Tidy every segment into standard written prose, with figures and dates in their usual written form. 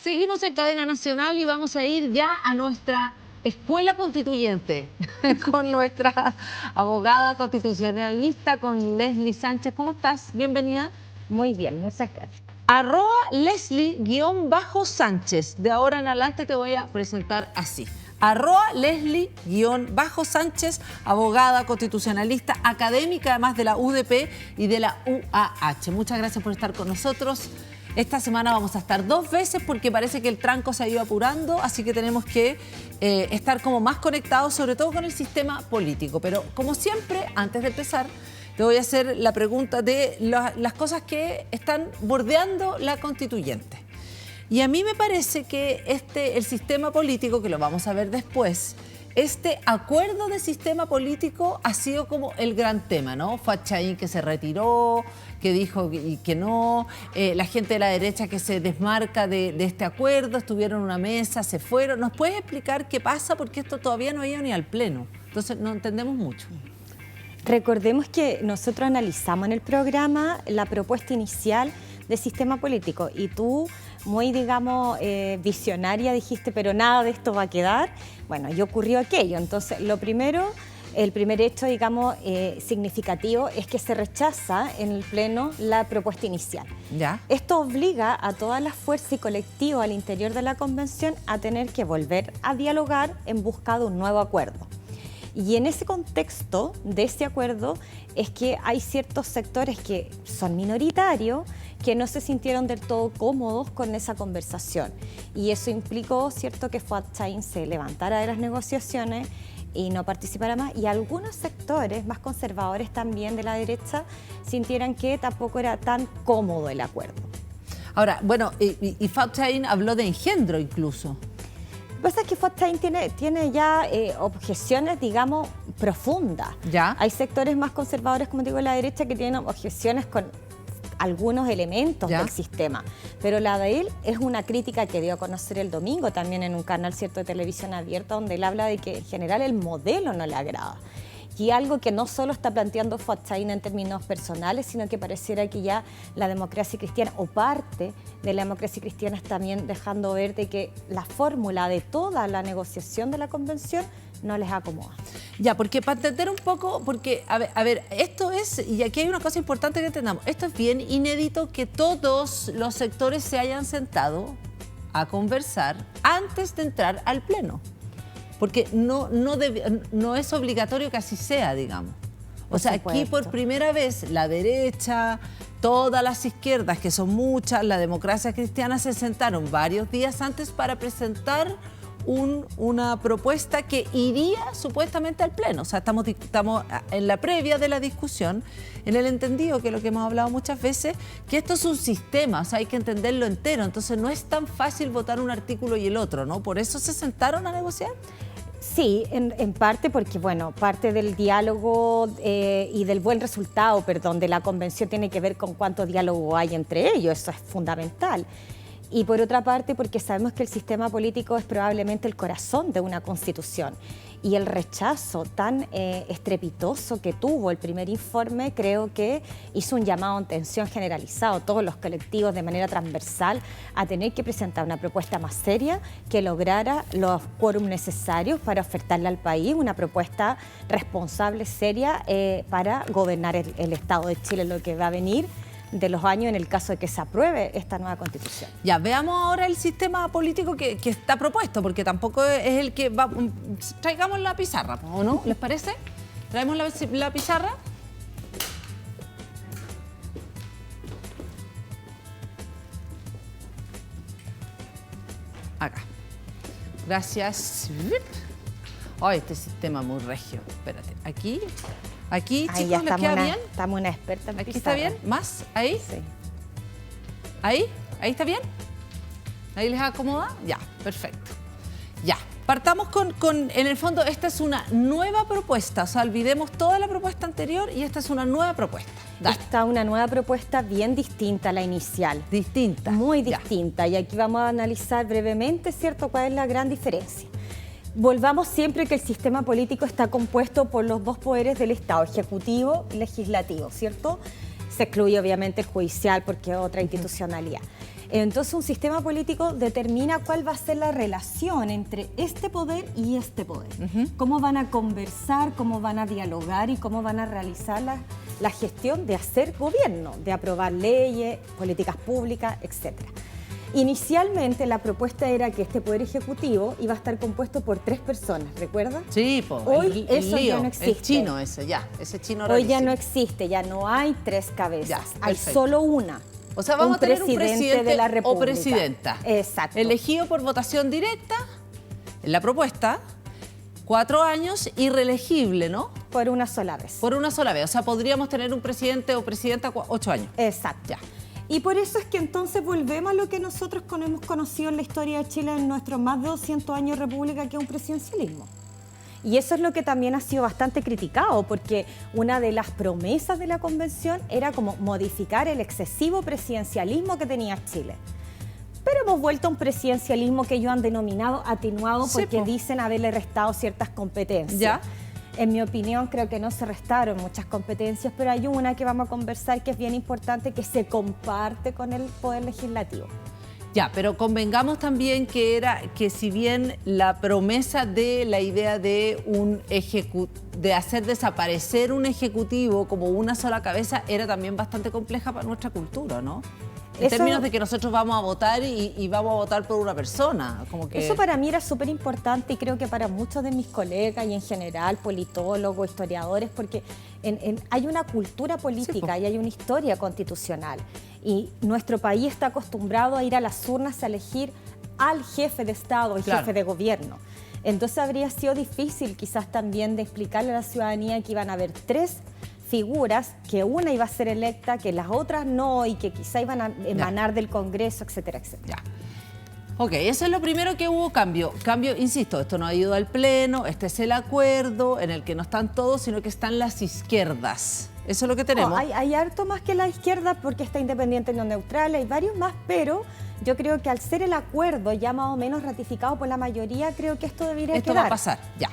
Seguimos en cadena nacional y vamos a ir ya a nuestra escuela constituyente con nuestra abogada constitucionalista, con Leslie Sánchez. ¿Cómo estás? Bienvenida. Muy bien, muchas gracias. @Leslie_Sánchez. De ahora en adelante te voy a presentar así. @Leslie_Sánchez, abogada constitucionalista, académica además de la UDP y de la UAH. Muchas gracias por estar con nosotros. Esta semana vamos a estar 2 veces porque parece que el tranco se ha ido apurando, así que tenemos que estar como más conectados, sobre todo con el sistema político. Pero como siempre, antes de empezar, te voy a hacer la pregunta de las cosas que están bordeando la constituyente. Y a mí me parece que el sistema político, que lo vamos a ver después, este acuerdo de sistema político ha sido como el gran tema, ¿no? Fatchaín que se retiró, que dijo que no, la gente de la derecha que se desmarca de este acuerdo, estuvieron en una mesa, se fueron. ¿Nos puedes explicar qué pasa? Porque esto todavía no ha ido ni al pleno, entonces no entendemos mucho. Recordemos que nosotros analizamos en el programa la propuesta inicial del sistema político y tú, muy, digamos, visionaria, dijiste, pero nada de esto va a quedar. Bueno, y ocurrió aquello. Entonces, el primer hecho, digamos, significativo es que se rechaza en el Pleno la propuesta inicial. ¿Ya? Esto obliga a todas las fuerzas y colectivos al interior de la Convención a tener que volver a dialogar en busca de un nuevo acuerdo. Y en ese contexto de ese acuerdo es que hay ciertos sectores que son minoritarios que no se sintieron del todo cómodos con esa conversación. Y eso implicó, ¿cierto?, que Fatchaín se levantara de las negociaciones y no participara más. Y algunos sectores más conservadores también de la derecha sintieran que tampoco era tan cómodo el acuerdo. Ahora, bueno, y Fatchaín habló de engendro incluso. Lo que pasa es que Fatchaín tiene ya objeciones, digamos, profundas. ¿Ya? Hay sectores más conservadores, como digo, de la derecha, que tienen objeciones con algunos elementos del sistema. Pero la de él es una crítica que dio a conocer el domingo también en un canal, cierto, de televisión abierta, donde él habla de que en general el modelo no le agrada. Y algo que no solo está planteando Fatchaín en términos personales, sino que pareciera que ya la democracia cristiana, o parte de la democracia cristiana, está también dejando ver de que la fórmula de toda la negociación de la Convención no les acomoda. Ya, porque para entender un poco, porque, a ver, esto es, y aquí hay una cosa importante que entendamos, esto es bien inédito que todos los sectores se hayan sentado a conversar antes de entrar al Pleno. Porque no es obligatorio que así sea, digamos. O sea, aquí por primera vez la derecha, todas las izquierdas, que son muchas, la democracia cristiana, se sentaron varios días antes para presentar una propuesta que iría supuestamente al Pleno. O sea, estamos en la previa de la discusión, en el entendido, que es lo que hemos hablado muchas veces, que esto es un sistema, o sea, hay que entenderlo entero. Entonces no es tan fácil votar un artículo y el otro, ¿no? ¿Por eso se sentaron a negociar? Sí, en parte porque, bueno, parte del diálogo y del buen resultado, de la Convención tiene que ver con cuánto diálogo hay entre ellos, eso es fundamental. Y por otra parte, porque sabemos que el sistema político es probablemente el corazón de una constitución. Y el rechazo tan estrepitoso que tuvo el primer informe, creo que hizo un llamado a atención generalizado a todos los colectivos de manera transversal a tener que presentar una propuesta más seria que lograra los quórum necesarios para ofertarle al país una propuesta responsable, seria, para gobernar el Estado de Chile, lo que va a venir de los años en el caso de que se apruebe esta nueva Constitución. Ya, veamos ahora el sistema político que está propuesto, porque tampoco es el que va... Traigamos la pizarra, ¿o no? ¿Les parece? ¿Traemos la pizarra? Acá. Gracias. Ay, este sistema es muy regio. Espérate, aquí... Aquí, ahí chicos, ¿les queda bien? Estamos una experta en ¿Aquí pizarra. está bien? ¿Más? ¿Ahí? Sí. ¿Ahí? ¿Ahí está bien? ¿Ahí les acomoda? Ya, perfecto. Ya, partamos en el fondo, esta es una nueva propuesta. O sea, olvidemos toda la propuesta anterior y esta es una nueva propuesta. Dale. Esta es una nueva propuesta bien distinta a la inicial. Distinta. Muy distinta. Y aquí vamos a analizar brevemente, ¿cierto?, cuál es la gran diferencia. Volvamos siempre que el sistema político está compuesto por los dos poderes del Estado, ejecutivo y legislativo, ¿cierto? Se excluye obviamente el judicial porque es otra institucionalidad. Entonces un sistema político determina cuál va a ser la relación entre este poder y este poder. Cómo van a conversar, cómo van a dialogar y cómo van a realizar la gestión de hacer gobierno, de aprobar leyes, políticas públicas, etc. Inicialmente la propuesta era que este poder ejecutivo iba a estar compuesto por 3 personas, ¿recuerdas? Sí, pues hoy eso ya no existe. El chino ese chino hoy ya no existe, ya no hay 3 cabezas, ya, hay solo una. O sea, vamos a tener un presidente de la República o presidenta. Exacto. Elegido por votación directa, en la propuesta, 4 años y reelegible, ¿no? Por una sola vez. Por una sola vez. O sea, podríamos tener un presidente o presidenta 8 años. Exacto. Ya. Y por eso es que entonces volvemos a lo que nosotros hemos conocido en la historia de Chile en nuestros más de 200 años de república, que es un presidencialismo. Y eso es lo que también ha sido bastante criticado, porque una de las promesas de la convención era como modificar el excesivo presidencialismo que tenía Chile. Pero hemos vuelto a un presidencialismo que ellos han denominado atenuado porque dicen haberle restado ciertas competencias. ¿Ya? En mi opinión, creo que no se restaron muchas competencias, pero hay una que vamos a conversar que es bien importante, que se comparte con el Poder Legislativo. Ya, pero convengamos también que si bien la promesa de la idea de de hacer desaparecer un ejecutivo como una sola cabeza era también bastante compleja para nuestra cultura, ¿no? En términos de que nosotros vamos a votar y vamos a votar por una persona. Como que... Eso para mí era súper importante y creo que para muchos de mis colegas y en general politólogos, historiadores, porque hay una cultura política y hay una historia constitucional. Y nuestro país está acostumbrado a ir a las urnas a elegir al jefe de Estado, el jefe de gobierno. Entonces habría sido difícil quizás también de explicarle a la ciudadanía que iban a haber 3 figuras, que una iba a ser electa, que las otras no, y que quizá iban a emanar del Congreso, etcétera, etcétera. Ya. Ok, eso es lo primero que hubo cambio. Cambio, insisto, esto no ha ido al Pleno, este es el acuerdo en el que no están todos, sino que están las izquierdas. Eso es lo que tenemos. No, hay harto más que la izquierda porque está Independiente no Neutral, hay varios más, pero yo creo que al ser el acuerdo ya más o menos ratificado por la mayoría, creo que esto debería quedar. Esto va a pasar, ya.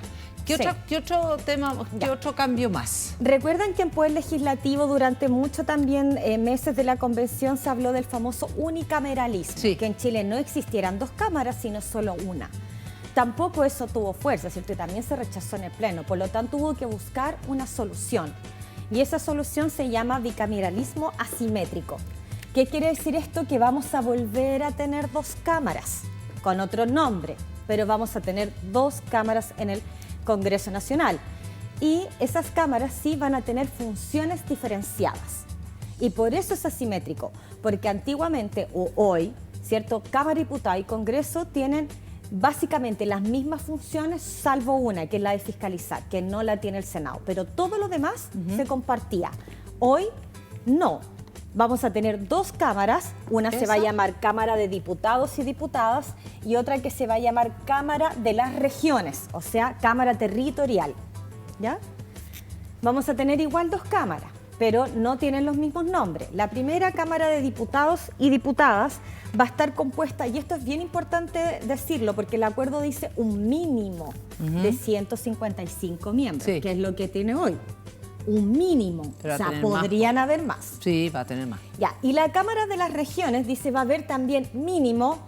¿Qué otro tema, qué otro cambio más? Recuerdan que en Poder Legislativo durante mucho también meses de la convención se habló del famoso unicameralismo, que en Chile no existieran 2 cámaras, sino solo una. Tampoco eso tuvo fuerza, ¿cierto? Y también se rechazó en el Pleno, por lo tanto hubo que buscar una solución. Y esa solución se llama bicameralismo asimétrico. ¿Qué quiere decir esto? Que vamos a volver a tener 2 cámaras, con otro nombre, pero vamos a tener 2 cámaras en el Congreso Nacional. Y esas cámaras sí van a tener funciones diferenciadas. Y por eso es asimétrico, porque antiguamente o hoy, ¿cierto? Cámara, Diputada y Congreso tienen básicamente las mismas funciones, salvo una, que es la de fiscalizar, que no la tiene el Senado. Pero todo lo demás se compartía. Hoy no. Vamos a tener 2 cámaras, una se va a llamar Cámara de Diputados y Diputadas y otra que se va a llamar Cámara de las Regiones, o sea, Cámara Territorial, ¿ya? Vamos a tener igual 2 cámaras, pero no tienen los mismos nombres. La primera Cámara de Diputados y Diputadas va a estar compuesta, y esto es bien importante decirlo, porque el acuerdo dice un mínimo de 155 miembros, que es lo que tiene hoy. Un mínimo, o sea, podrían haber más. Sí, va a tener más. Ya, y la Cámara de las Regiones dice va a haber también mínimo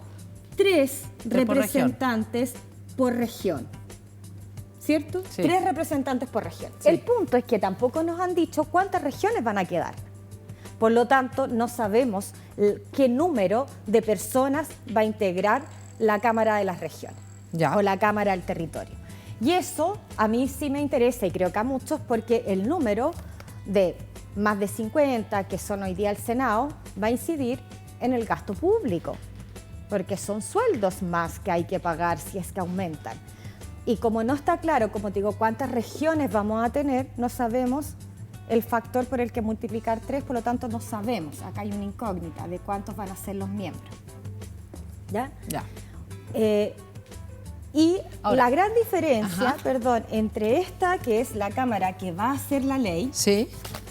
3 representantes por región. ¿Cierto? Sí. 3 representantes por región. Sí. El punto es que tampoco nos han dicho cuántas regiones van a quedar. Por lo tanto, no sabemos qué número de personas va a integrar la Cámara de las Regiones o la Cámara del Territorio. Y eso a mí sí me interesa y creo que a muchos, porque el número de más de 50 que son hoy día el Senado va a incidir en el gasto público, porque son sueldos más que hay que pagar si es que aumentan. Y como no está claro, como te digo, cuántas regiones vamos a tener, no sabemos el factor por el que multiplicar 3, por lo tanto no sabemos. Acá hay una incógnita de cuántos van a ser los miembros. ¿Ya? Ya. Y ahora, la gran diferencia, entre esta, que es la Cámara que va a hacer la ley,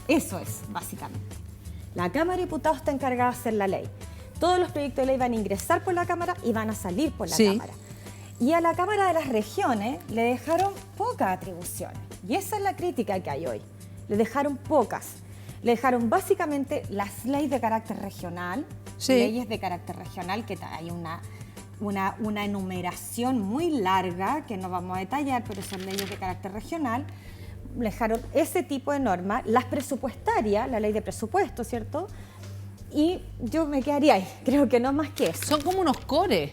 eso es, básicamente. La Cámara de Diputados está encargada de hacer la ley. Todos los proyectos de ley van a ingresar por la Cámara y van a salir por la Cámara. Y a la Cámara de las Regiones le dejaron pocas atribuciones. Y esa es la crítica que hay hoy. Le dejaron pocas. Le dejaron básicamente las leyes de carácter regional, Sí. leyes de carácter regional, que hay una enumeración muy larga que no vamos a detallar, pero son leyes de carácter regional. Le dejaron ese tipo de normas, las presupuestarias, la ley de presupuesto, ¿cierto? Y yo me quedaría ahí, creo que no más que eso. Son como unos cores.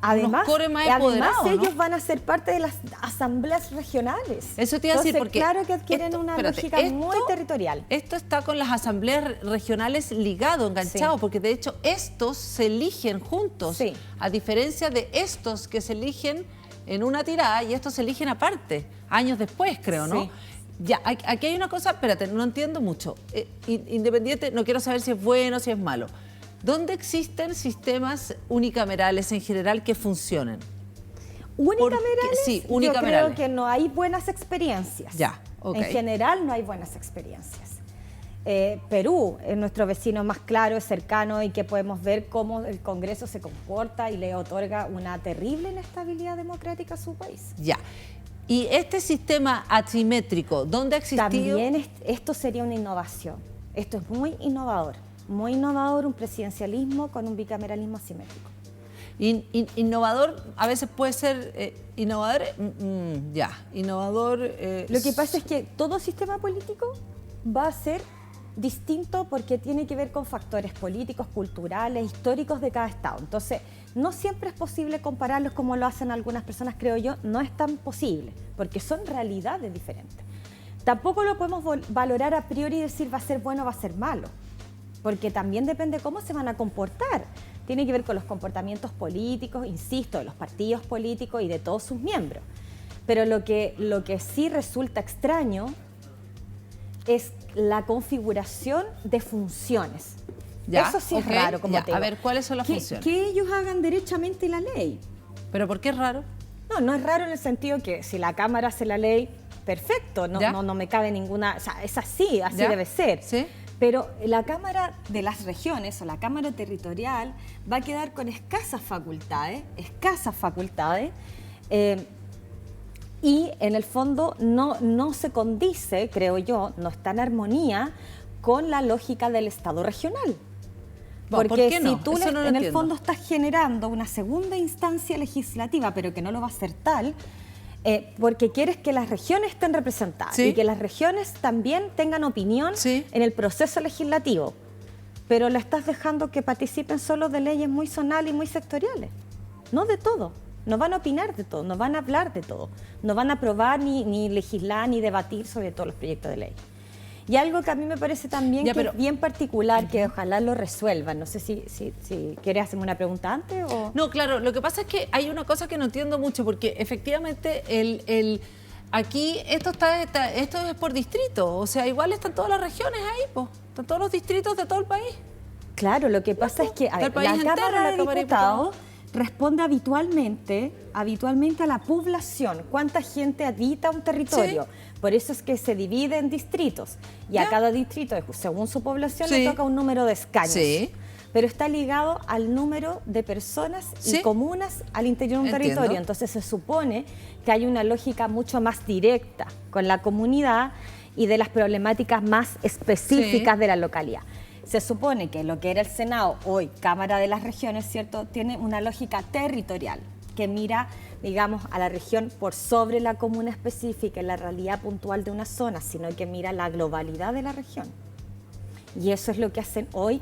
Además, core más además empoderados, ¿no? ellos van a ser parte de las asambleas regionales. Eso te iba a decir, Entonces, porque claro que adquieren esto- una espérate, lógica muy territorial. Esto está con las asambleas regionales ligado, enganchado, Sí. porque de hecho estos se eligen juntos, Sí. a diferencia de estos que se eligen en una tirada y estos se eligen aparte, años después, creo, ¿no? Sí. Ya, aquí hay una cosa, espérate, no entiendo mucho. Independiente, no quiero saber si es bueno o si es malo. ¿Dónde existen sistemas unicamerales en general que funcionen? Unicamerales, sí, yo unicamerales. creo que no hay buenas experiencias. Ya, ok. En general no hay buenas experiencias. Perú es nuestro vecino más claro, es cercano y que podemos ver cómo el Congreso se comporta y le otorga una terrible inestabilidad democrática a su país. Ya. Y este sistema asimétrico, ¿dónde ha existido? También esto sería una innovación. Esto es muy innovador, un presidencialismo con un bicameralismo asimétrico. Innovador, a veces puede ser innovador, innovador. Lo que pasa es que todo sistema político va a ser distinto porque tiene que ver con factores políticos, culturales, históricos de cada estado. Entonces, no siempre es posible compararlos como lo hacen algunas personas, creo yo, no es tan posible, porque son realidades diferentes. Tampoco lo podemos valorar a priori y decir va a ser bueno o va a ser malo, porque también depende cómo se van a comportar. Tiene que ver con los comportamientos políticos, insisto, de los partidos políticos y de todos sus miembros. Pero lo que sí resulta extraño es la configuración de funciones. Ya, Eso sí ok, es raro, como ya. te digo. A ver, ¿cuáles son las funciones? Que ellos hagan derechamente la ley. ¿Pero por qué es raro? No es raro en el sentido que si la Cámara hace la ley, perfecto, ¿Ya? no me cabe ninguna... O sea, es así ¿Ya? debe ser. Sí. Pero la Cámara de las Regiones o la Cámara Territorial va a quedar con escasas facultades, y en el fondo no se condice, creo yo, no está en armonía con la lógica del Estado regional. Bueno, Porque ¿por qué no? si tú Eso no lo en el entiendo. fondo estás generando una segunda instancia legislativa, pero que no lo va a ser tal, porque quieres que las regiones estén representadas Sí. y que las regiones también tengan opinión Sí. en el proceso legislativo, pero lo estás dejando que participen solo de leyes muy zonales y muy sectoriales, no de todo. No van a opinar de todo, no van a hablar de todo, no van a aprobar ni legislar ni debatir sobre todos los proyectos de ley. Y algo que a mí me parece también Ya, que pero- es bien particular, que ojalá lo resuelvan. No sé si quieres hacerme una pregunta antes o... No, claro, lo que pasa es que hay una cosa que no entiendo mucho, porque efectivamente aquí esto es por distrito, o sea, igual están todas las regiones ahí, pues, están todos los distritos de todo el país. Claro, lo que pasa es que a Del ver, país la entero, Cámara la de Cámara de Diputados responde habitualmente a la población, cuánta gente habita un territorio. Por eso es que se divide en distritos y Ya. a cada distrito, según su población, Sí. le toca un número de escaños. Sí. Pero está ligado al número de personas Sí. y comunas al interior de un Entiendo. territorio. Entonces se supone que hay una lógica mucho más directa con la comunidad y de las problemáticas más específicas Sí. de la localidad. Se supone que lo que era el Senado, hoy Cámara de las Regiones, ¿cierto?, tiene una lógica territorial que mira, digamos, a la región por sobre la comuna específica y la realidad puntual de una zona, sino que mira la globalidad de la región. Y eso es lo que hacen hoy,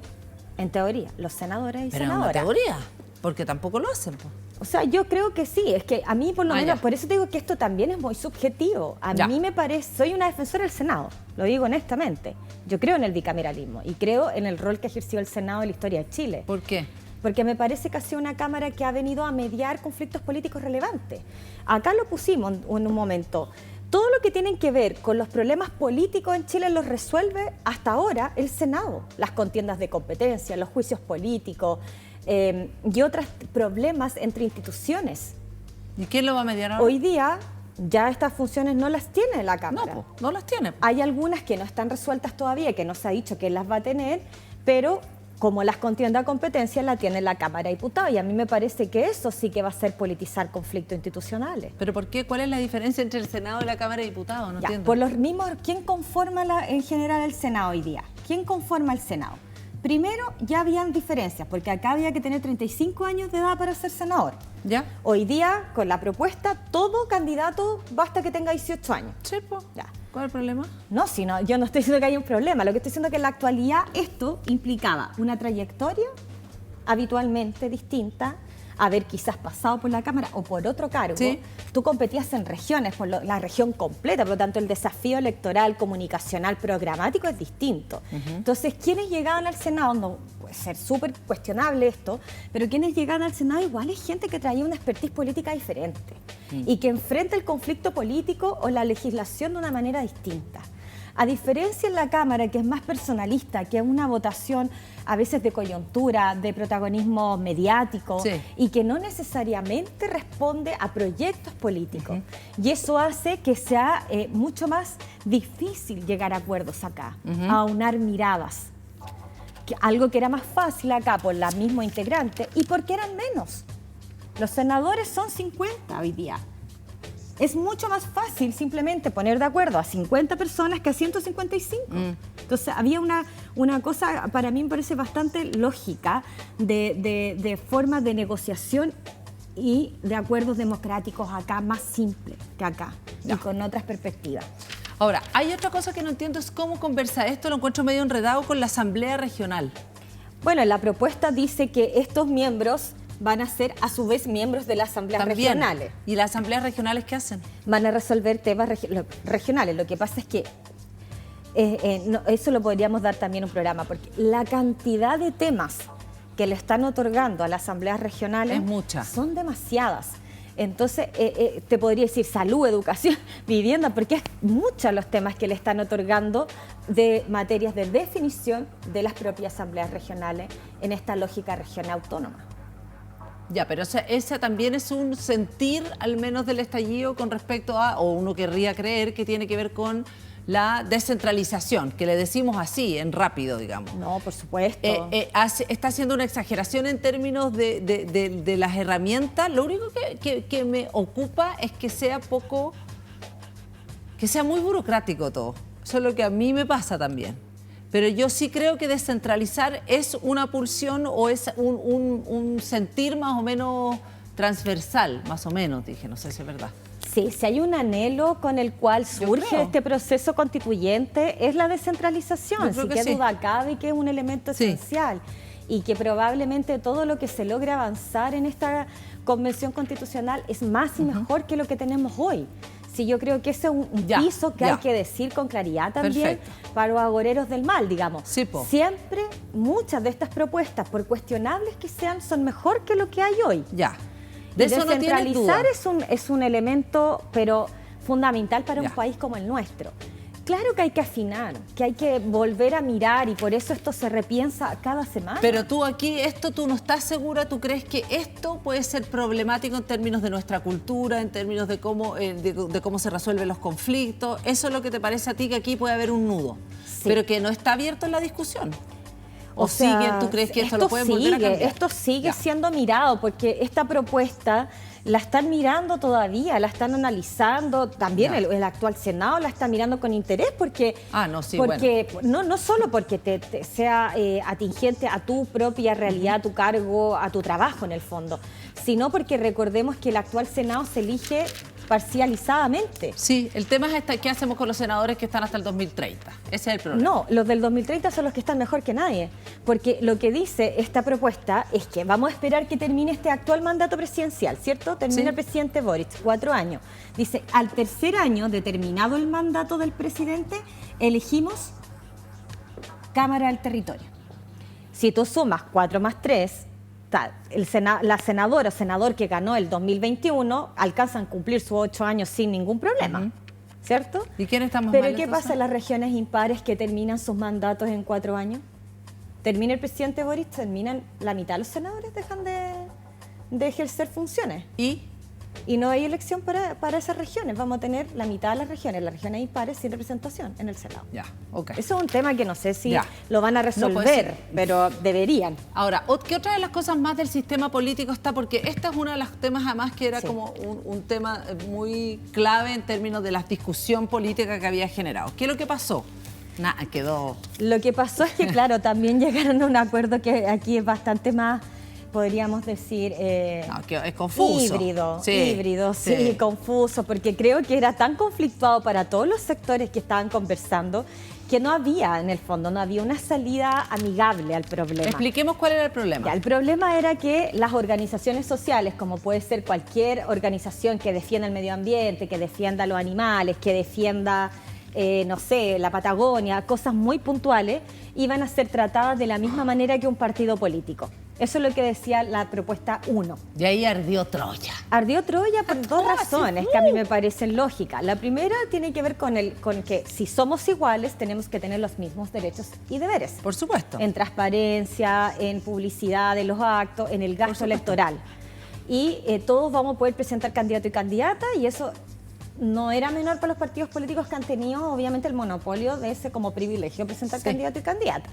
en teoría, los senadores y Pero es una senadoras. teoría, porque tampoco lo hacen, pues. O sea, yo creo que sí, es que a mí por lo menos, Ya. por eso te digo que esto también es muy subjetivo. A Ya. mí me parece, soy una defensora del Senado, lo digo honestamente. Yo creo en el bicameralismo y creo en el rol que ha ejercido el Senado en la historia de Chile. ¿Por qué? Porque me parece que ha sido una Cámara que ha venido a mediar conflictos políticos relevantes. Acá lo pusimos en un momento. Todo lo que tienen que ver con los problemas políticos en Chile los resuelve hasta ahora el Senado. Las contiendas de competencia, los juicios políticos y otros problemas entre instituciones. ¿Y quién lo va a mediar ahora? Hoy día ya estas funciones no las tiene la no, Cámara. pues, no las tiene. Hay algunas que no están resueltas todavía, que no se ha dicho quién las va a tener, pero como las contiendas a competencia la tiene la Cámara de Diputados. Y a mí me parece que eso sí que va a ser politizar conflictos institucionales. ¿Pero por qué? ¿Cuál es la diferencia entre el Senado y la Cámara de Diputados? No entiendo. Por los mismos, ¿quién conforma en general el Senado hoy día? ¿Quién conforma el Senado? Primero, ya habían diferencias, porque acá había que tener 35 años de edad para ser senador. ¿Ya? Hoy día, con la propuesta, todo candidato basta que tenga 18 años. Sí, pues. Ya. ¿Cuál es el problema? No, yo no estoy diciendo que haya un problema. Lo que estoy diciendo es que en la actualidad esto implicaba una trayectoria habitualmente distinta, haber quizás pasado por la Cámara o por otro cargo. Sí. Tú competías en regiones, por la región completa, por lo tanto el desafío electoral, comunicacional, programático es distinto. Entonces, quienes llegaban al Senado, no puede ser súper cuestionable esto, pero quienes llegaban al Senado igual es gente que traía una expertise política diferente y que enfrenta el conflicto político o la legislación de una manera distinta. A diferencia en la Cámara, que es más personalista, que es una votación a veces de coyuntura, de protagonismo mediático, sí, y que no necesariamente responde a proyectos políticos. Y eso hace que sea mucho más difícil llegar a acuerdos acá, a aunar miradas. Algo que era más fácil acá por la misma integrante y porque eran menos. Los senadores son 50 hoy día. Es mucho más fácil simplemente poner de acuerdo a 50 personas que a 155. Entonces había una cosa, para mí me parece bastante lógica, de forma de negociación y de acuerdos democráticos acá más simple que acá y con otras perspectivas. Ahora, hay otra cosa que no entiendo, es cómo conversa esto, lo encuentro medio enredado con la Asamblea Regional. Bueno, la propuesta dice que estos miembros van a ser a su vez miembros de las asambleas regionales. ¿Y las asambleas regionales qué hacen? Van a resolver temas regionales. Lo que pasa es que eso lo podríamos dar también un programa, porque la cantidad de temas que le están otorgando a las asambleas regionales es mucha. Son demasiadas. Entonces, te podría decir salud, educación, vivienda, porque es muchos los temas que le están otorgando de materias de definición de las propias asambleas regionales en esta lógica regional autónoma. Ya, pero esa también es un sentir, al menos del estallido, con respecto a, o uno querría creer, que tiene que ver con la descentralización, que le decimos así, en rápido, digamos. No, por supuesto. Está haciendo una exageración en términos de las herramientas. Lo único que me ocupa es que sea muy burocrático todo. Eso es lo que a mí me pasa también. Pero yo sí creo que descentralizar es una pulsión o es un sentir más o menos transversal, más o menos, dije, no sé si es verdad. Sí, si hay un anhelo con el cual surge este proceso constituyente, es la descentralización. Si qué duda cabe que es un elemento esencial y que probablemente todo lo que se logre avanzar en esta convención constitucional es más y mejor que lo que tenemos hoy. Sí, yo creo que ese es un piso que hay que decir con claridad también para los agoreros del mal, digamos. Sí, siempre muchas de estas propuestas, por cuestionables que sean, son mejor que lo que hay hoy. Ya. De eso no tienes duda. Descentralizar es un elemento, pero fundamental para un país como el nuestro. Claro que hay que afinar, que hay que volver a mirar y por eso esto se repiensa cada semana. Pero tú aquí, tú no estás segura, ¿tú crees que esto puede ser problemático en términos de nuestra cultura, en términos de cómo se resuelven los conflictos? ¿Eso es lo que te parece a ti, que aquí puede haber un nudo, pero que no está abierto en la discusión? ¿O tú crees que esto lo pueden volver a cambiar? Esto sigue siendo mirado porque esta propuesta la están mirando todavía, la están analizando, también el actual Senado la está mirando con interés porque, no solo porque te sea atingente a tu propia realidad, a tu cargo, a tu trabajo en el fondo, sino porque recordemos que el actual Senado se elige parcializadamente. Sí, el tema es qué hacemos con los senadores que están hasta el 2030. Ese es el problema. No, los del 2030 son los que están mejor que nadie, porque lo que dice esta propuesta es que vamos a esperar que termine este actual mandato presidencial, ¿cierto? Termina el presidente Boric, 4 años. Dice, al tercer año, determinado el mandato del presidente, elegimos Cámara del Territorio. Si tú sumas 4 más 3... la senadora o senador que ganó el 2021 alcanzan a cumplir sus 8 años sin ningún problema, ¿cierto? ¿Y quién estamos Pero mal, ¿qué pasa en las regiones impares que terminan sus mandatos en 4 años? Termina el presidente Boris, terminan la mitad de los senadores, dejan de ejercer funciones. ¿Y? Y no hay elección para esas regiones. Vamos a tener la mitad de las regiones impares sin representación en el Senado. Ya, ok. Eso es un tema que no sé si Ya. lo van a resolver, pero deberían. Ahora, ¿qué otra de las cosas más del sistema político está? Porque este es uno de los temas además que era Sí. como un tema muy clave en términos de la discusión política que había generado. ¿Qué es lo que pasó? Nada, quedó... Lo que pasó es que, claro, también llegaron a un acuerdo que aquí es bastante más, podríamos decir, No, que es confuso. Híbrido, sí, confuso, porque creo que era tan conflictuado para todos los sectores que estaban conversando que no había, en el fondo, no había una salida amigable al problema. Expliquemos cuál era el problema. Ya, el problema era que las organizaciones sociales, como puede ser cualquier organización que defienda el medio ambiente, que defienda a los animales, que defienda, no sé, la Patagonia, cosas muy puntuales, iban a ser tratadas de la misma manera que un partido político. Eso es lo que decía la propuesta 1. Y ahí ardió Troya. Ardió Troya por dos razones que a mí me parecen lógicas. La primera tiene que ver con que si somos iguales tenemos que tener los mismos derechos y deberes. Por supuesto. En transparencia, en publicidad de los actos, en el gasto electoral. Y todos vamos a poder presentar candidato y candidata, y eso no era menor para los partidos políticos que han tenido obviamente el monopolio de ese como privilegio presentar candidato y candidata.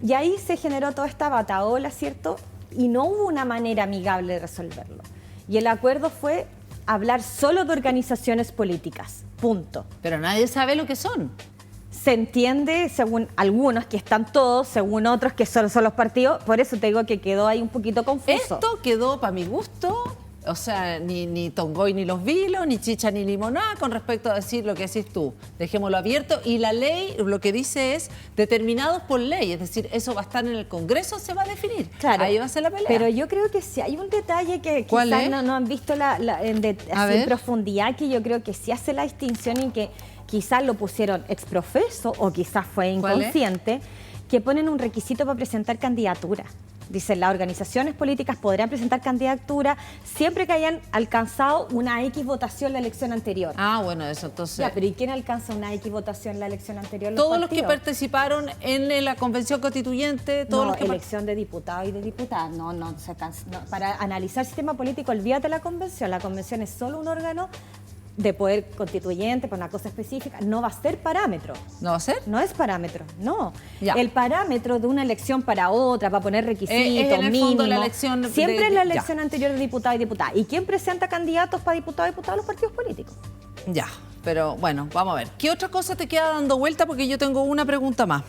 Y ahí se generó toda esta batahola, ¿cierto? Y no hubo una manera amigable de resolverlo. Y el acuerdo fue hablar solo de organizaciones políticas, punto. Pero nadie sabe lo que son. Se entiende, según algunos que están todos, según otros que solo son los partidos, por eso te digo que quedó ahí un poquito confuso. Esto quedó, para mi gusto, o sea, ni Tongoy ni los vilos, ni chicha ni limonada, con respecto a decir lo que decís tú. Dejémoslo abierto. Y la ley lo que dice es determinados por ley, es decir, eso va a estar en el Congreso, se va a definir. Claro, ahí va a ser la pelea. Pero yo creo que sí hay un detalle que ¿Cuál quizás es? no han visto así en profundidad, que yo creo que sí hace la distinción y que quizás lo pusieron exprofeso o quizás fue inconsciente, que ponen un requisito para presentar candidatura. Dicen, las organizaciones políticas podrán presentar candidatura siempre que hayan alcanzado una X votación la elección anterior. Ah, bueno, eso entonces... Ya, pero ¿y quién alcanza una X votación la elección anterior? Todos los que participaron en la convención constituyente, todos los que elección de diputados y de diputadas. Para analizar el sistema político, olvídate la convención. La convención es solo un órgano de poder constituyente para una cosa específica. No va a ser parámetro. ¿No va a ser? No es parámetro, no. Ya. El parámetro de una elección para otra, para poner requisitos en el mínimos, fondo la elección siempre es la elección anterior de diputado y diputada. ¿Y quién presenta candidatos para diputado y diputada? Los partidos políticos. Ya, pero bueno, vamos a ver. ¿Qué otra cosa te queda dando vuelta? Porque yo tengo una pregunta más.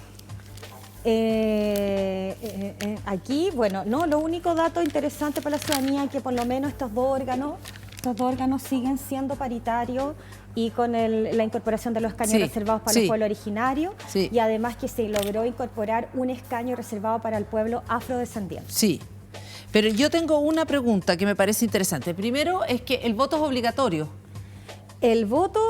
Aquí, bueno, no, lo único dato interesante para la ciudadanía es que por lo menos estos dos órganos siguen siendo paritarios y con la incorporación de los escaños reservados para el pueblo originario, y además que se logró incorporar un escaño reservado para el pueblo afrodescendiente. Sí, pero yo tengo una pregunta que me parece interesante. Primero es que el voto es obligatorio. El voto,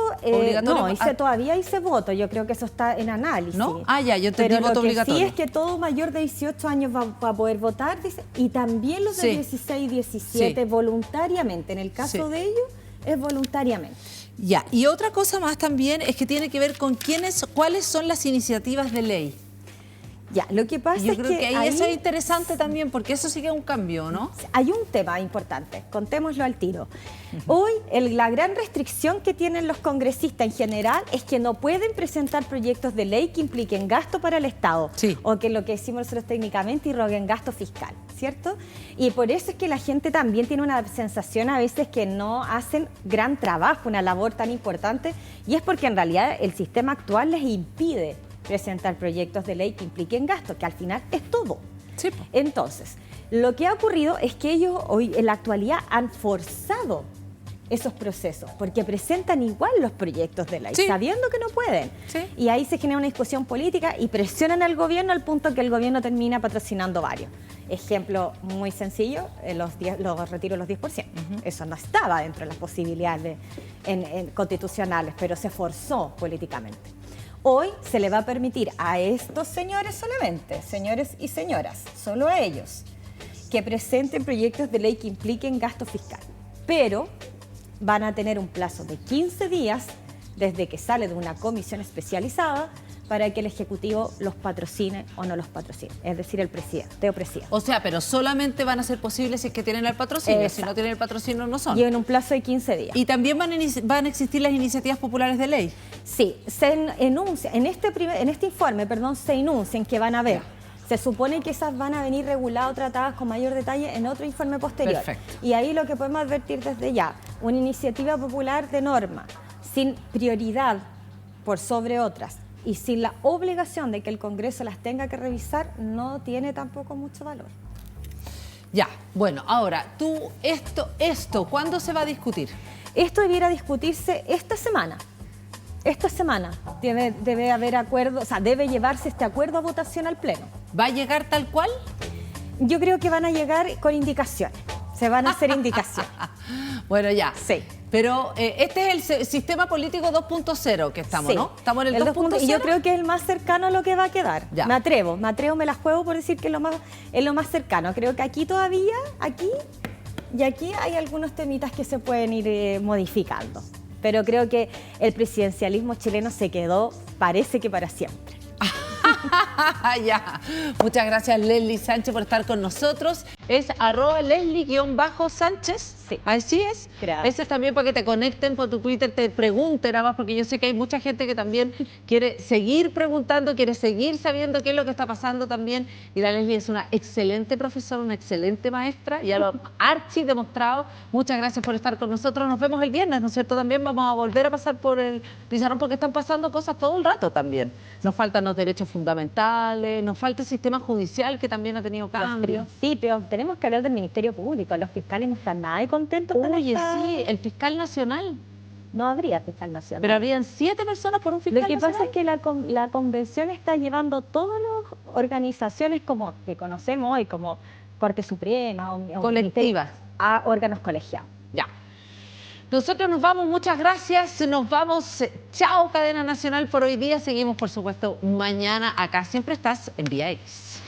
todavía hice voto, yo creo que eso está en análisis. ¿No? Ah, ya, yo entendí pero voto obligatorio. Sí es que todo mayor de 18 años va a poder votar, dice, y también los de 16 y 17 voluntariamente. En el caso de ellos, es voluntariamente. Ya, y otra cosa más también es que tiene que ver con cuáles son las iniciativas de ley. Ya, lo que pasa es que ahí eso es interesante también, porque eso sí que es un cambio, ¿no? Hay un tema importante, contémoslo al tiro. Hoy, la gran restricción que tienen los congresistas en general es que no pueden presentar proyectos de ley que impliquen gasto para el Estado, o que lo que decimos nosotros técnicamente irroguen gasto fiscal, ¿cierto? Y por eso es que la gente también tiene una sensación a veces que no hacen gran trabajo, una labor tan importante, y es porque en realidad el sistema actual les impide presentar proyectos de ley que impliquen gasto, que al final es todo. Sí. Entonces, lo que ha ocurrido es que ellos hoy en la actualidad han forzado esos procesos, porque presentan igual los proyectos de ley, sabiendo que no pueden. Y ahí se genera una discusión política y presionan al gobierno al punto que el gobierno termina patrocinando varios. Ejemplo muy sencillo, los retiros de los 10%. Eso no estaba dentro de las posibilidades constitucionales, pero se forzó políticamente. Hoy se le va a permitir a estos señores solamente, señores y señoras, solo a ellos, que presenten proyectos de ley que impliquen gasto fiscal. Pero van a tener un plazo de 15 días desde que sale de una comisión especializada para que el Ejecutivo los patrocine o no los patrocine, es decir, el presidente o presidente. O sea, pero solamente van a ser posibles si es que tienen el patrocinio. Exacto. Si no tienen el patrocinio, no son. Y en un plazo de 15 días. ¿Y también van a existir las iniciativas populares de ley? Sí, se enuncia, en este informe, se enuncian que van a haber. Se supone que esas van a venir reguladas o tratadas con mayor detalle en otro informe posterior. Perfecto. Y ahí lo que podemos advertir desde ya, una iniciativa popular de norma, sin prioridad por sobre otras, y sin la obligación de que el Congreso las tenga que revisar, no tiene tampoco mucho valor. Ya, bueno, ahora, ¿cuándo se va a discutir? Esto debiera discutirse esta semana. Esta semana debe haber acuerdo, o sea, debe llevarse este acuerdo a votación al Pleno. ¿Va a llegar tal cual? Yo creo que van a llegar con indicaciones. Se van a hacer indicaciones. Bueno, ya. Sí. Pero este es el sistema político 2.0 que estamos, Sí. ¿no? Estamos en el 2.0. Y yo creo que es el más cercano a lo que va a quedar. Ya. Me atrevo, me la juego por decir que es lo más cercano. Creo que aquí hay algunos temitas que se pueden ir modificando. Pero creo que el presidencialismo chileno se quedó, parece que para siempre. Ya. Muchas gracias, Leslie Sánchez, por estar con nosotros. Es @Leslie_Sánchez. Sí. Así es. Gracias. Ese es también para que te conecten por tu Twitter, te pregunten nada más, porque yo sé que hay mucha gente que también quiere seguir preguntando, quiere seguir sabiendo qué es lo que está pasando también. Y la Leslie es una excelente profesora, una excelente maestra, ya lo archi demostrado. Muchas gracias por estar con nosotros. Nos vemos el viernes, ¿no es cierto? También vamos a volver a pasar por el pizarrón porque están pasando cosas todo el rato también. Nos faltan los derechos fundamentales, nos falta el sistema judicial que también ha tenido cambios. Los principios, tenemos que hablar del Ministerio Público. Los fiscales no están nada de contentos con Oye, esta... sí, el fiscal nacional. No habría fiscal nacional. Pero habrían 7 personas por un fiscal Lo que nacional. pasa es que la convención está llevando todas las organizaciones como que conocemos hoy, como Corte Suprema o Colectivas. a órganos colegiados. Ya. Nosotros nos vamos, muchas gracias. Nos vamos. Chao, Cadena Nacional, por hoy día. Seguimos, por supuesto, mañana acá. Siempre estás en VIX.